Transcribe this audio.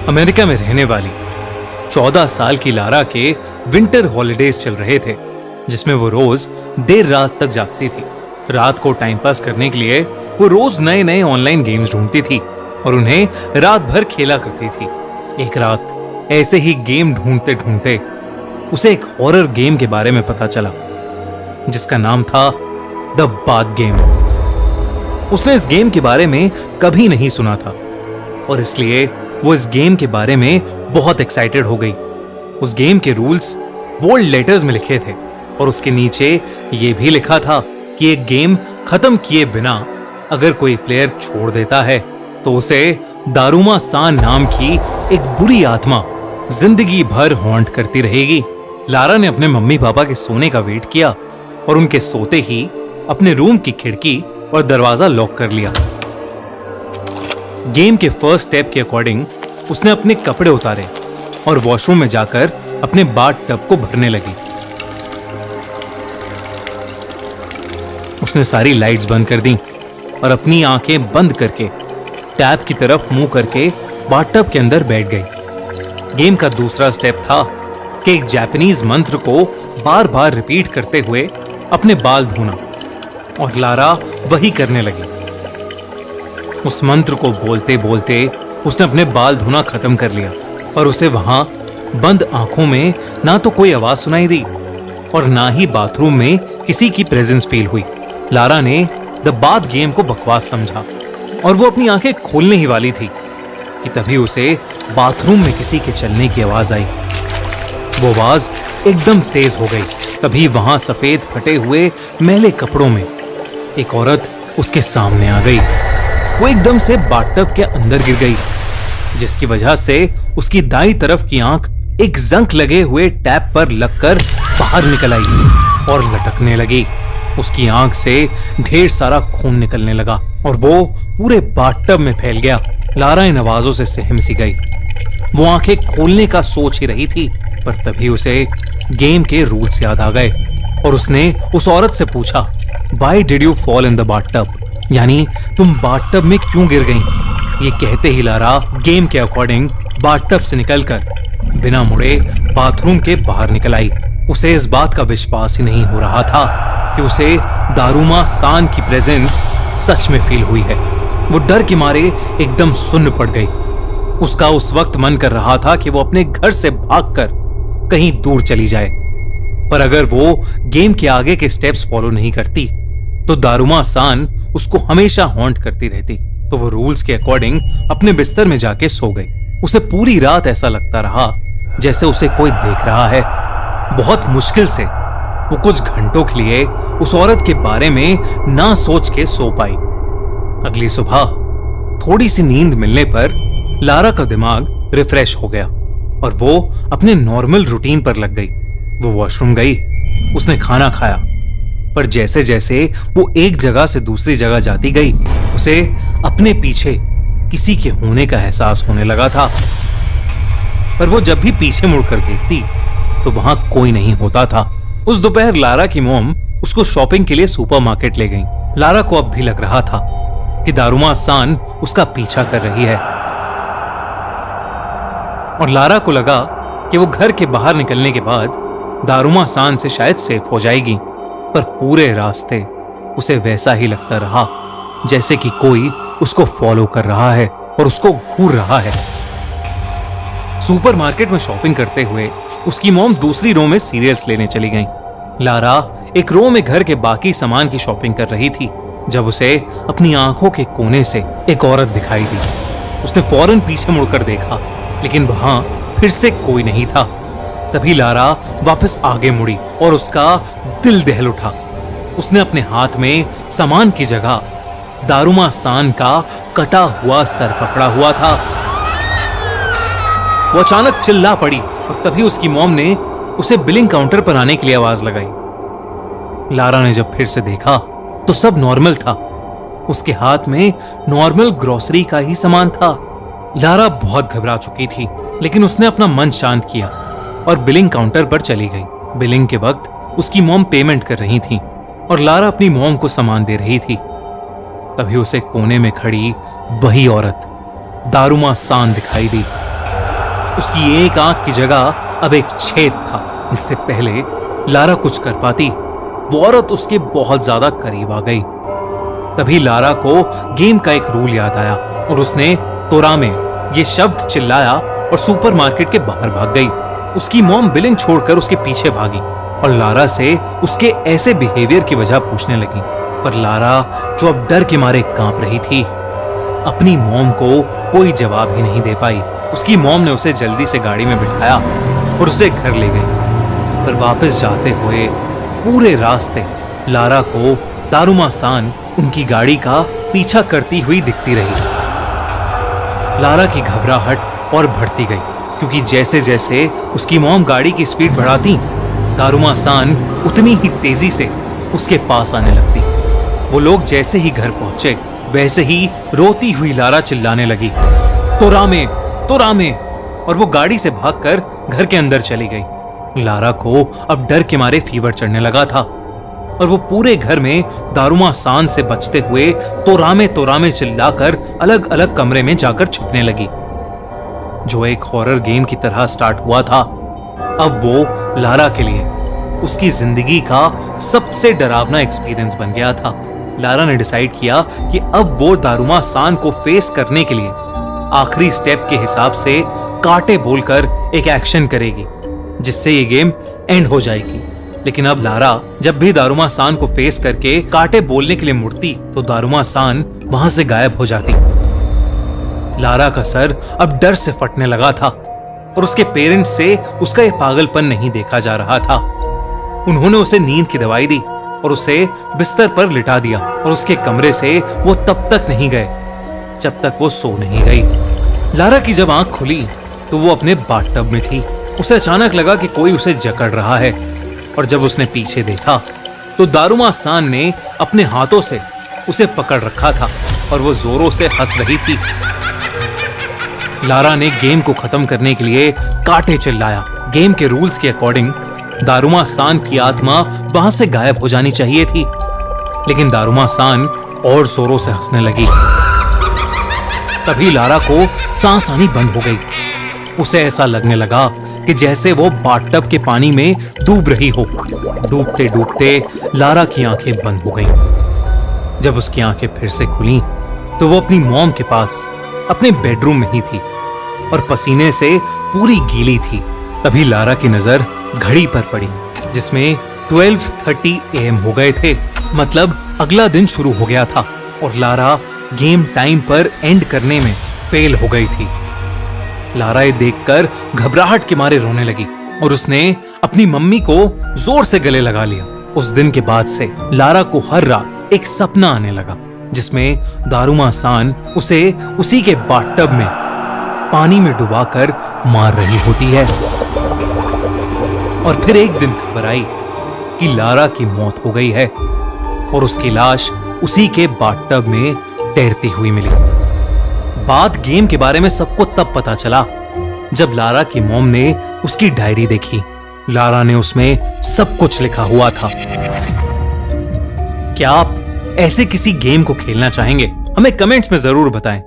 America में रहने वाली 14 साल की लारा के विंटर हॉलिडेज चल रहे थे, जिसमें वो रोज देर रात तक जागती थी। रात को टाइम पास करने के लिए वो रोज नए नए ऑनलाइन गेम्स ढूंढती थी और उन्हें रात भर खेला करती थी। एक रात ऐसे ही गेम ढूंढते ढूंढते उसे एक हॉरर गेम के बारे में पता चला, जिसका नाम था द बाथ गेम। उसने इस गेम के बारे में कभी नहीं सुना था और इसलिए वो इस गेम के बारे में बहुत एक्साइटेड हो गई। उस गेम के रूल्स बोल्ड लेटर्स में लिखे थे और उसके नीचे ये भी लिखा था कि एक गेम खत्म किए बिना अगर कोई प्लेयर छोड़ देता है तो उसे दारुमा सान नाम की एक बुरी आत्मा जिंदगी भर हॉन्ट करती रहेगी। लारा ने अपने मम्मी पापा के सोने का वेट किया और उनके सोते ही अपने रूम की खिड़की और दरवाजा लॉक कर लिया। गेम के फर्स्ट स्टेप के अकॉर्डिंग उसने अपने कपड़े उतारे और वॉशरूम में जाकर अपने बाथ टब को भरने लगी। उसने सारी लाइट्स बंद कर दी और अपनी आंखें बंद करके टैप की तरफ मुंह करके बाथ टब के अंदर बैठ गई। गेम का दूसरा स्टेप था कि एक जापानीज मंत्र को बार बार रिपीट करते हुए अपने बाल धोना, और लारा वही करने लगी। उस मंत्र को बोलते बोलते उसने अपने बाल धोना खत्म कर लिया और उसे वहां बंद आंखों में ना तो कोई आवाज सुनाई दी और ना ही बाथरूम में किसी की प्रेजेंस फील हुई। लारा ने द बाथ गेम को बकवास समझा और वो अपनी आंखें खोलने ही वाली थी कि तभी उसे बाथरूम में किसी के चलने की आवाज आई। वो आवाज एकदम तेज हो गई। तभी वहां सफेद फटे हुए मैले कपड़ों में एक औरत उसके सामने आ गई। वो एकदम से बाथटब के अंदर गिर गई, जिसकी वजह से उसकी दाईं तरफ की आंख एक जंक लगे हुए टैप पर लगकर बाहर निकल आई और लटकने लगी। उसकी आंख से ढेर सारा खून निकलने लगा और वो पूरे बाथटब में फैल गया। लारा इन आवाजों से सहम सी गई। वो आंखें खोलने का सोच ही रही थी, पर तभी उसे गेम के रूल्स याद आ गए और उसने उस औरत से पूछा, Why did you fall in the bathtub? यानी तुम बाथटब में क्यों गिर गईं? ये कहते ही लारा गेम के अकॉर्डिंग बाथटब से निकलकर बिना मुड़े बाथरूम के बाहर निकल आई। उसे इस बात का विश्वास ही नहीं हो रहा था कि उसे दारुमा सान की प्रेजेंस सच में फील हुई है। वो डर के मारे एकदम सुन्न पड़ गई। उसका उस वक्त मन कर रहा था कि वो अपने घर से भागकर कहीं दूर चली जाए, पर अगर वो गेम के आगे के स्टेप्स फॉलो नहीं करती तो दारुमा सान उसको हमेशा हॉन्ट करती रहती। तो वो रूल्स के अकॉर्डिंग अपने बिस्तर में जाके सो गई। उसे पूरी रात ऐसा लगता रहा जैसे उसे कोई देख रहा है। बहुत मुश्किल से वो कुछ घंटों के लिए उस औरत के बारे में ना सोच के सो पाई। अगली सुबह थोड़ी सी नींद मिलने पर लारा का दिमाग रिफ्रेश हो गया और वो अपने नॉर्मल रूटीन पर लग गई। वो वॉशरूम गई, उसने खाना खाया, पर जैसे जैसे वो एक जगह से दूसरी जगह जाती गई उसे अपने पीछे किसी के होने का एहसास होने लगा था। पर वो जब भी पीछे मुड़कर देखती तो वहां कोई नहीं होता था। उस दोपहर लारा की मॉम उसको शॉपिंग के लिए सुपरमार्केट ले गई। लारा को अब भी लग रहा था कि दारुमा सान उसका पीछा कर रही है और लारा को लगा कि वो घर के बाहर निकलने के बाद दारुमा सान से शायद सेफ हो जाएगी, पर पूरे रास्ते उसे वैसा ही लगता रहा जैसे कि कोई उसको फॉलो कर रहा है और उसको घूर रहा है। सुपरमार्केट में शॉपिंग करते हुए उसकी मॉम दूसरी रो में सीरियल्स लेने चली गई। लारा एक रो में घर के बाकी सामान की शॉपिंग कर रही थी जब उसे अपनी आंखों के कोने से एक औरत दिखाई दी। उसने फौरन पीछे मुड़कर देखा, लेकिन वहां फिर से कोई नहीं था। तभी लारा वापस आगे मुड़ी और उसका दिल दहल उठा। उसने अपने हाथ में सामान की जगह दारुमा सान का कटा हुआ सर पकड़ा हुआ था। वो अचानक चिल्ला पड़ी और तभी उसकी मॉम ने उसे बिलिंग काउंटर पर आने के लिए आवाज लगाई। लारा ने जब फिर से देखा तो सब नॉर्मल था। उसके हाथ में नॉर्मल ग्रोसरी का ही सामान था। लारा बहुत घबरा चुकी थी, लेकिन उसने अपना मन शांत किया और बिलिंग काउंटर पर चली गई। बिलिंग के वक्त उसकी मॉम पेमेंट कर रही थी और लारा अपनी मॉम को सामान दे रही थी। तभी उसे कोने में खड़ी वही औरत दारुमा सान दिखाई दी। उसकी एक आंख की जगह अब एक छेद था। इससे पहले लारा कुछ कर पाती, वो औरत उसके बहुत ज्यादा करीब आ गई। तभी लारा को गेम का एक रूल याद आया और उसने तोरामे ये शब्द चिल्लाया और सुपरमार्केट के बाहर भाग गई। उसकी मॉम बिलिंग छोड़कर उसके पीछे भागी और लारा से उसके ऐसे बिहेवियर की वजह पूछने लगी। पर लारा, जो अब डर के मारे कांप रही थी, अपनी मॉम को कोई जवाब ही नहीं दे पाई। उसकी मॉम ने उसे जल्दी से गाड़ी में बिठाया और उसे घर ले गई। पर वापस जाते हुए पूरे रास्ते लारा को दारुमा सान उनकी गाड़ी का पीछा करती हुई दिखती रही। लारा की घबराहट और बढ़ती गई, क्योंकि जैसे जैसे उसकी मॉम गाड़ी की स्पीड बढ़ाती, दारुमा सान उतनी ही तेजी से उसके पास आने लगती। वो लोग जैसे ही घर पहुंचे, वैसे ही रोती हुई लारा चिल्लाने लगी, तोरामे तोरामे, और वो गाड़ी से भागकर घर के अंदर चली गई। लारा को अब डर के मारे फीवर चढ़ने लगा था और वो पूरे घर में दारुमा सान से बचते हुए तोरामे तोरामे चिल्लाकर अलग अलग कमरे में जाकर छुपने लगी। जो एक हॉरर गेम की तरह स्टार्ट हुआ था, अब वो लारा के लिए उसकी जिंदगी का सबसे डरावना एक्सपीरियंस बन गया था। लारा ने डिसाइड किया कि अब वो दारुमा सान को फेस करने के लिए आखिरी स्टेप के हिसाब से काटे बोलकर एक एक्शन करेगी, जिससे ये गेम एंड हो जाएगी। लेकिन अब लारा जब भी दारुमा सान को फेस करके काटे बोलने के लिए मुड़ती, तो दारुमा सान वहां से गायब हो जाती। लारा का सर अब डर से फटने लगा था और उसके पेरेंट्स से उसका यह पागलपन नहीं देखा जा रहा था। उन्होंने उसे नींद की दवाई दी और उसे बिस्तर पर लिटा दिया और उसके कमरे से वो तब तक नहीं गए जब तक वो सो नहीं गई। लारा की जब आंख खुली तो वो अपने बाथटब में थी। उसे अचानक लगा कि कोई उसे जकड़ रहा है और जब उसने पीछे देखा तो दारुमा सान ने अपने हाथों से उसे पकड़ रखा था और वो जोरों से हंस रही थी। लारा ने गेम को खत्म करने के लिए काटे चिल्लाया। गेम के रूल्स के अकॉर्डिंग दारुमा सान की आत्मा वहां से गायब हो जानी चाहिए थी, लेकिन दारुमा सान और जोरों से हंसने लगी। तभी लारा को सांस आनी बंद हो गई। उसे ऐसा लगने लगा कि जैसे वो बाथटब के पानी में डूब रही हो। डूबते डूबते लारा की आंखें बंद हो गईं। जब उसकी आंखें फिर से खुली तो वो अपनी मॉम के पास अपने बेडरूम में ही थी और पसीने से पूरी गीली थी। तभी लारा की नजर घड़ी पर पड़ी, जिसमें 12:30 AM हो गए थे। मतलब अगला दिन शुरू हो गया था और लारा गेम टाइम पर एंड करने में फेल हो गई थी। लारा ये देखकर घबराहट के मारे रोने लगी और उसने अपनी मम्मी को जोर से गले लगा लिया। उस दिन के बाद से लारा को हर रात एक सपना आने लगा, जिसमें दारुमा सान उसे उसी के बाथटब में पानी में डुबाकर मार रही होती है। और फिर एक दिन खबर आई कि लारा की मौत हो गई है और उसकी लाश उसी के बाथटब में तैरती हुई मिली। बात गेम के बारे में सबको तब पता चला जब लारा की मॉम ने उसकी डायरी देखी। लारा ने उसमें सब कुछ लिखा हुआ था। क्या आप ऐसे किसी गेम को खेलना चाहेंगे? हमें कमेंट्स में जरूर बताएं।